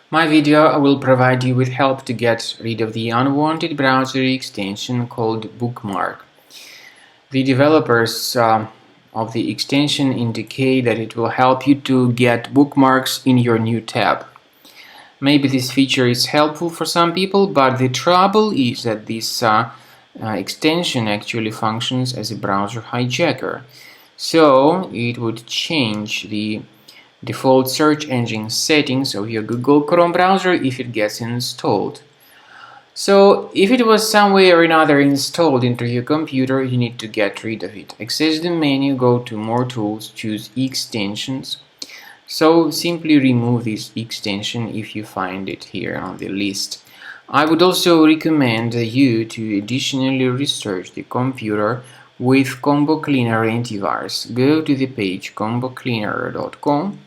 My video will provide you with help to get rid of the unwanted browser extension called Bookmark. The developers of the extension indicate that it will help you to get bookmarks in your new tab. Maybe this feature is helpful for some people, but the trouble is that this extension actually functions as a browser hijacker. So it would change the default search engine settings of your Google Chrome browser if it gets installed. So if it was some way or another installed into your computer, you need to get rid of it. Access the menu, go to More Tools, choose Extensions. So simply remove this extension if you find it here on the list. I would also recommend you to additionally research the computer with Combo Cleaner antivirus. Go to the page combocleaner.com,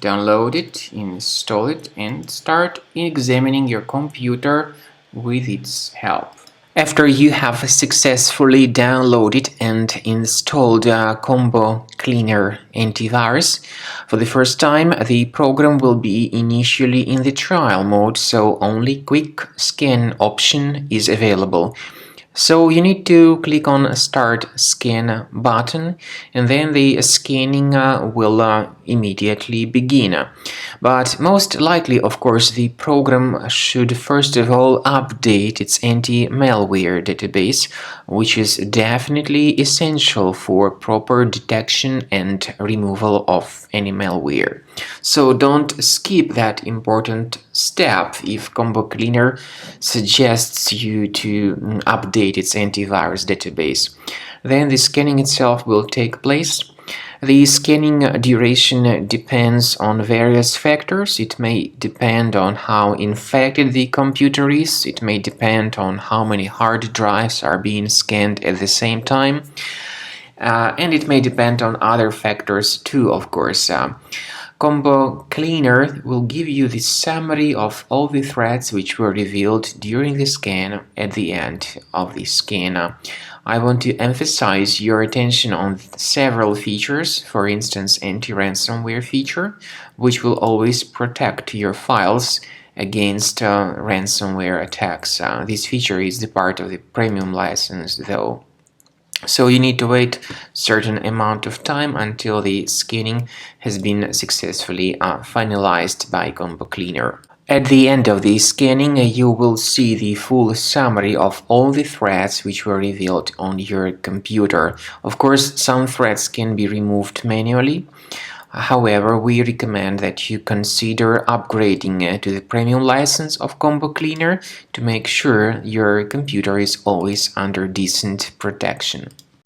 download it, install it, and start examining your computer with its help. After you have successfully downloaded and installed Combo Cleaner antivirus, for the first time the program will be initially in the trial mode, so only quick scan option is available. So you need to click on Start Scan button, and then the scanning will immediately begin. But most likely, of course, the program should first of all update its anti-malware database, which is definitely essential for proper detection and removal of any malware. So don't skip that important step if Combo Cleaner suggests you to update its antivirus database. Then the scanning itself will take place. The scanning duration depends on various factors. It may depend on how infected the computer is. It may depend on how many hard drives are being scanned at the same time. And it may depend on other factors too, of course. Combo Cleaner will give you the summary of all the threats which were revealed during the scan at the end of the scan. I want to emphasize your attention on several features, for instance anti-ransomware feature, which will always protect your files against ransomware attacks. This feature is the part of the premium license though. So you need to wait a certain amount of time until the scanning has been successfully finalized by Combo Cleaner. At the end of the scanning, you will see the full summary of all the threats which were revealed on your computer. Of course, some threats can be removed manually. However, we recommend that you consider upgrading to the premium license of Combo Cleaner to make sure your computer is always under decent protection.